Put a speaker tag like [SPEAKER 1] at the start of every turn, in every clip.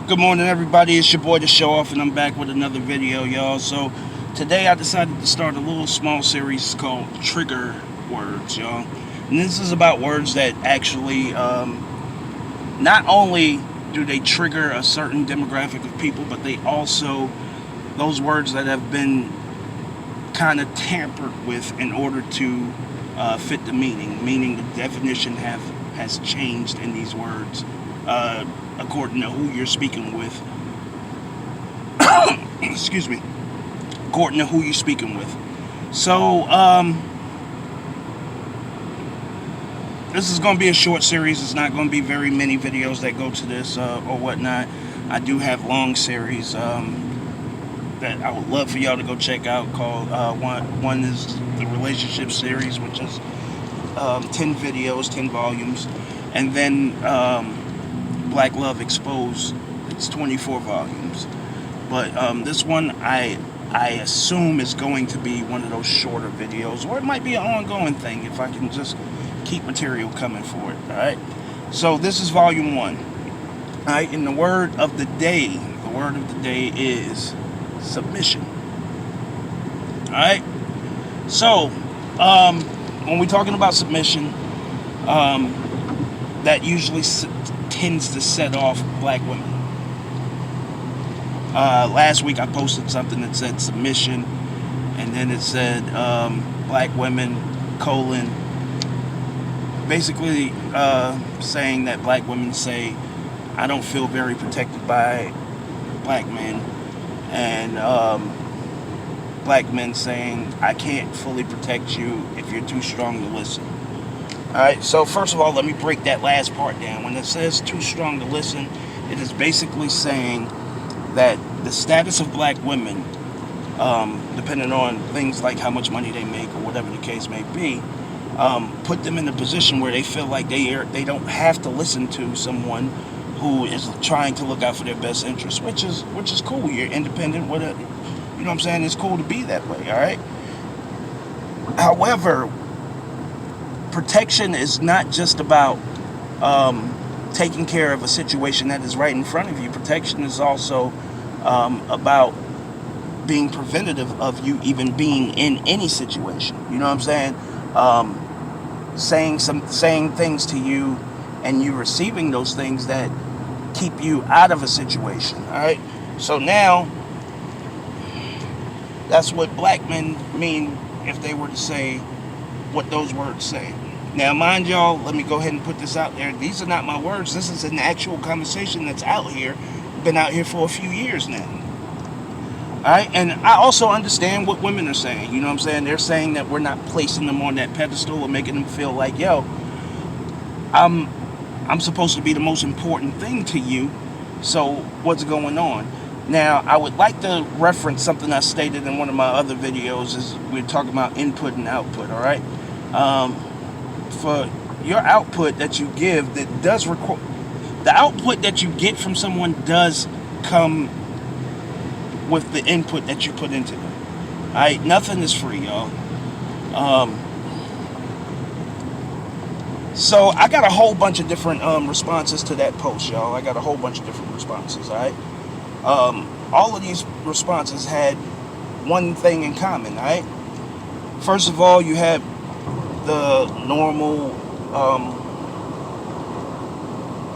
[SPEAKER 1] Good morning, everybody. It's your boy, The Show Off, and I'm back with another video, y'all. So, today I decided to start a little small series called Trigger Words, y'all. And this is about words that actually, not only do they trigger a certain demographic of people, but they also, those words that have been kind of tampered with in order to fit the meaning the definition has changed in these words according to who you're speaking with. Excuse me. According to who you're speaking with. So, this is going to be a short series. It's not going to be very many videos that go to this or whatnot. I do have long series that I would love for y'all to go check out. Called one is the relationship series, which is 10 videos, 10 volumes, and then Black Love Exposed. It's 24 volumes. But this one, I assume is going to be one of those shorter videos, or it might be an ongoing thing if I can just keep material coming for it. All right. So this is volume 1. All right. And the word of the day is submission. All right. So when we're talking about submission, that usually tends to set off black women. Last week I posted something that said submission, and then it said black women, basically saying that black women say, I don't feel very protected by black men, and black men saying, I can't fully protect you if you're too strong to listen. Alright, so first of all, let me break that last part down. When it says too strong to listen, it is basically saying that the status of black women, depending on things like how much money they make or whatever the case may be, put them in a position where they feel like they don't have to listen to someone who is trying to look out for their best interests, which is cool. You're independent, you know what I'm saying? It's cool to be that way, all right? However, protection is not just about taking care of a situation that is right in front of you. Protection is also about being preventative of you even being in any situation. You know what I'm saying? Saying things to you and you receiving those things that keep you out of a situation. All right. So now, that's what black men mean if they were to say what those words say. Now, mind y'all, let me go ahead and put this out there. These are not my words. This is an actual conversation that's out here. Been out here for a few years now. Alright, and I also understand what women are saying. You know what I'm saying? They're saying that we're not placing them on that pedestal or making them feel like, yo, I'm supposed to be the most important thing to you. So what's going on? Now, I would like to reference something I stated in one of my other videos. Is we're talking about input and output. All right. For your output that you give, that does record, the output that you get from someone does come with the input that you put into them. Alright, nothing is free, y'all. So I got a whole bunch of different responses to that post, y'all. I got a whole bunch of different responses. Alright, all of these responses had one thing in common. Alright, first of all, you had the normal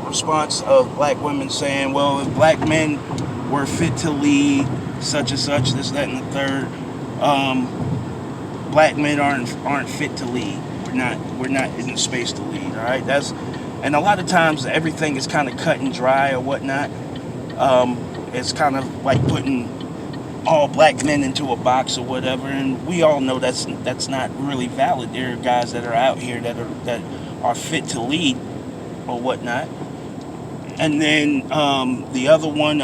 [SPEAKER 1] response of black women saying, well, if black men were fit to lead such and such, this, that, and the third, black men aren't fit to lead. We're not in the space to lead. All right, and a lot of times everything is kind of cut and dry or whatnot. It's kind of like putting all black men into a box or whatever, and we all know that's not really valid. There are guys that are out here that are fit to lead or whatnot. And then another one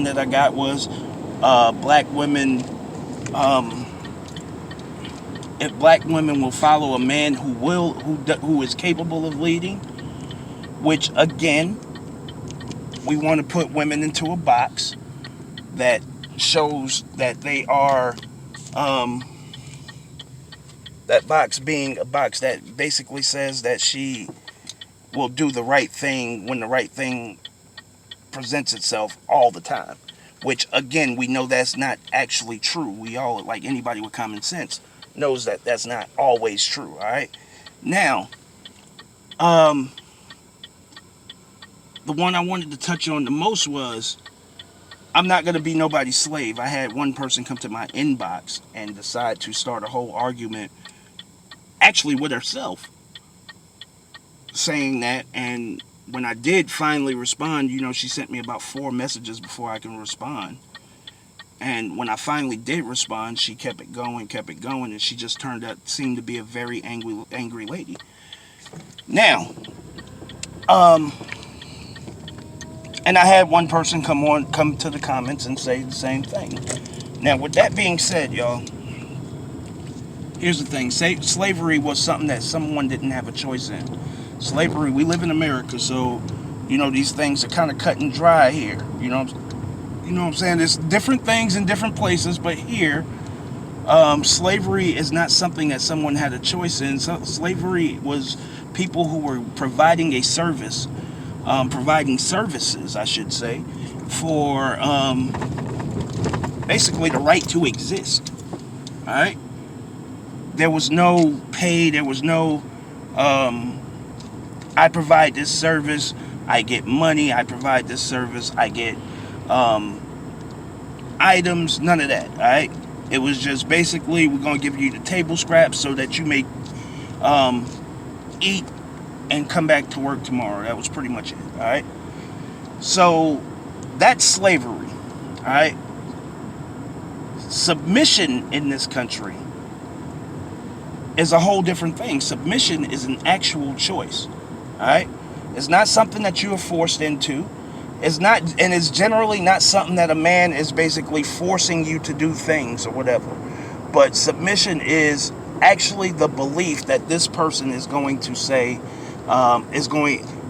[SPEAKER 1] that I got was black women. If black women will follow a man who is capable of leading, which again, we want to put women into a box that shows that they are, that box being a box that basically says that she will do the right thing when the right thing presents itself all the time, which again, we know that's not actually true. We all, like anybody with common sense, knows that that's not always true. All right. Now, the one I wanted to touch on the most was, I'm not going to be nobody's slave. I had one person come to my inbox and decide to start a whole argument, actually with herself, saying that. And when I did finally respond, she sent me about 4 messages before I can respond. And when I finally did respond, she kept it going, and she just seemed to be a very angry lady. Now, and I had one person come to the comments and say the same thing. Now, with that being said, y'all, here's the thing. Slavery was something that someone didn't have a choice in. Slavery, we live in America, so, these things are kind of cut and dry here. You know what I'm saying? There's different things in different places, but here, slavery is not something that someone had a choice in. So slavery was people who were providing a service, providing services, I should say, for basically the right to exist. All right? There was no pay, there was no, I provide this service, I get money, I provide this service, I get items, none of that, all right? It was just basically, we're going to give you the table scraps so that you may eat and come back to work tomorrow. That was pretty much it, all right? So that's slavery, all right? Submission in this country is a whole different thing. Submission is an actual choice, all right? It's not something that you are forced into. It's not, and it's generally not something that a man is basically forcing you to do things or whatever. But submission is actually the belief that this person is going to say,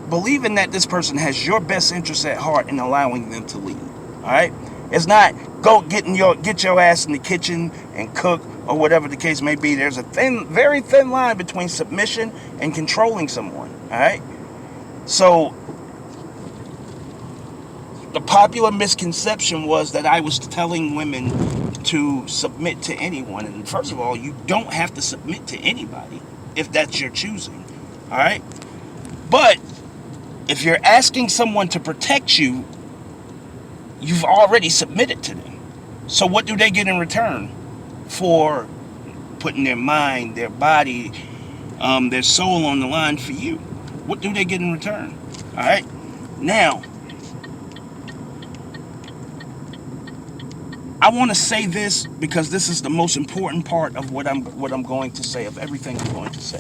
[SPEAKER 1] believing that this person has your best interest at heart and allowing them to lead. All right? It's not go get your ass in the kitchen and cook or whatever the case may be. There's a very thin line between submission and controlling someone. All right? So the popular misconception was that I was telling women to submit to anyone. And first of all, you don't have to submit to anybody if that's your choosing. All right? But if you're asking someone to protect you, you've already submitted to them. So what do they get in return for putting their mind, their body, their soul on the line for you? What do they get in return? All right? Now, I want to say this because this is the most important part of what I'm going to say, of everything I'm going to say.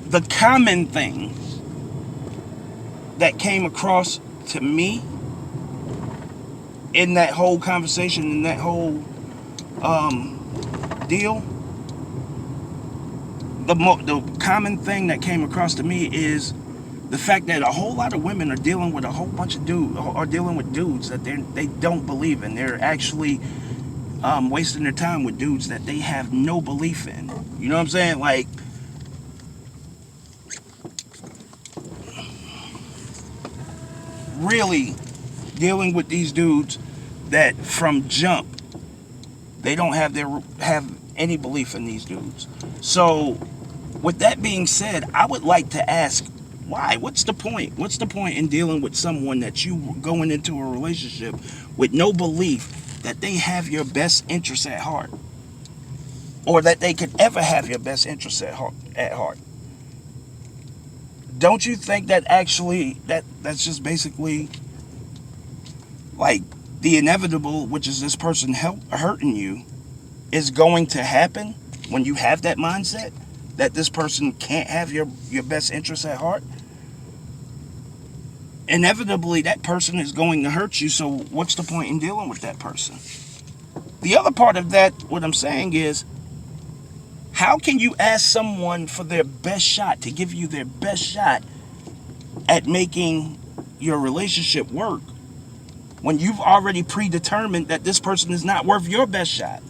[SPEAKER 1] The common thing that came across to me in that whole conversation, in that whole deal, the common thing that came across to me is the fact that a whole lot of women are dealing with a whole bunch of dudes that they don't believe in. They're actually wasting their time with dudes that they have no belief in. You know what I'm saying? Like, really dealing with these dudes that from jump, they don't have any belief in these dudes. So with that being said, I would like to ask, why? What's the point? What's the point in dealing with someone that you going into a relationship with no belief that they have your best interests at heart, or that they could ever have your best interests at heart? Don't you think that actually that's just basically like the inevitable, which is this person hurting you, is going to happen when you have that mindset that this person can't have your best interests at heart? Inevitably, that person is going to hurt you, so what's the point in dealing with that person? The other part of that, what I'm saying is, how can you ask someone for their best shot, to give you their best shot at making your relationship work, when you've already predetermined that this person is not worth your best shot?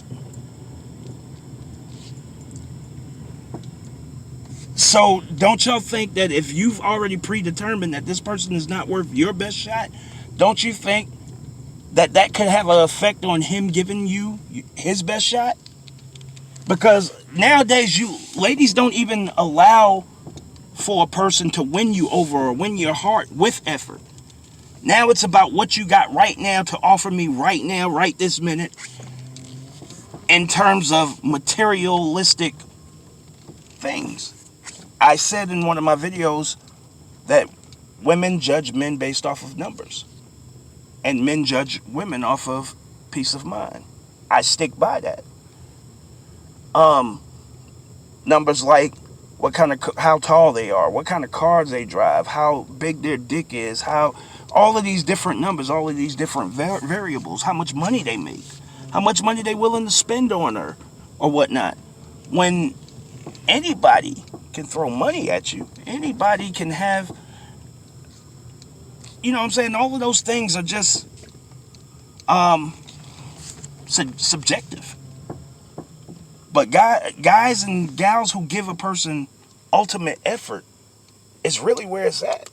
[SPEAKER 1] So So don't y'all think that if you've already predetermined that this person is not worth your best shot, don't you think that that could have an effect on him giving you his best shot? Because nowadays, you ladies don't even allow for a person to win you over or win your heart with effort. Now it's about what you got right now to offer me right now, right this minute, in terms of materialistic things. I said in one of my videos that women judge men based off of numbers, and men judge women off of peace of mind. I stick by that. Um, Numbers like what kind of, how tall they are, what kind of cars they drive, how big their dick is, how all of these different numbers, all of these different variables, how much money they make, how much money they willing to spend on her or whatnot. When anybody can throw money at you, anybody can have, you know what I'm saying? All of those things are just um, subjective. But guys and gals who give a person ultimate effort is really where it's at.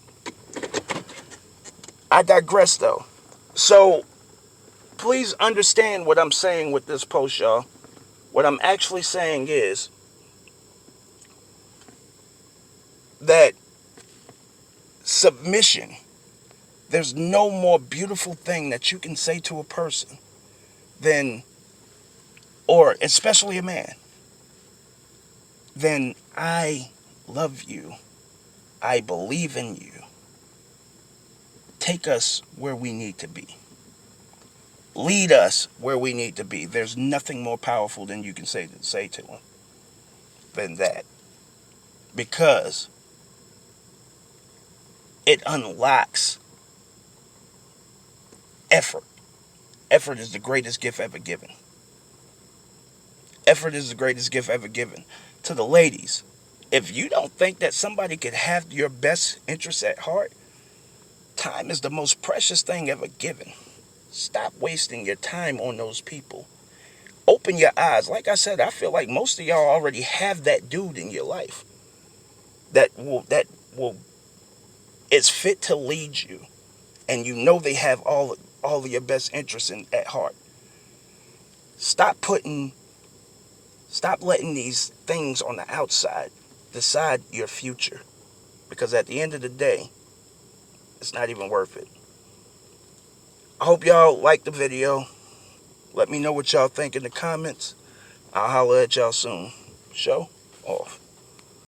[SPEAKER 1] I digress though. So please understand what I'm saying with this post, y'all. What I'm actually saying is that submission, there's no more beautiful thing that you can say to a person than, or especially a man, than I love you. I believe in you. Take us where we need to be. Lead us where we need to be. There's nothing more powerful than you can say to them than that. Because it unlocks effort. Effort is the greatest gift ever given. Effort is the greatest gift ever given. To the ladies, if you don't think that somebody could have your best interests at heart, time is the most precious thing ever given. Stop wasting your time on those people. Open your eyes. Like I said, I feel like most of y'all already have that dude in your life that will is fit to lead you, and you know they have all of your best interests at heart. Stop letting these things on the outside decide your future, because at the end of the day, it's not even worth it. I hope y'all like the video. Let me know what y'all think in the comments. I'll holler at y'all soon. Show off.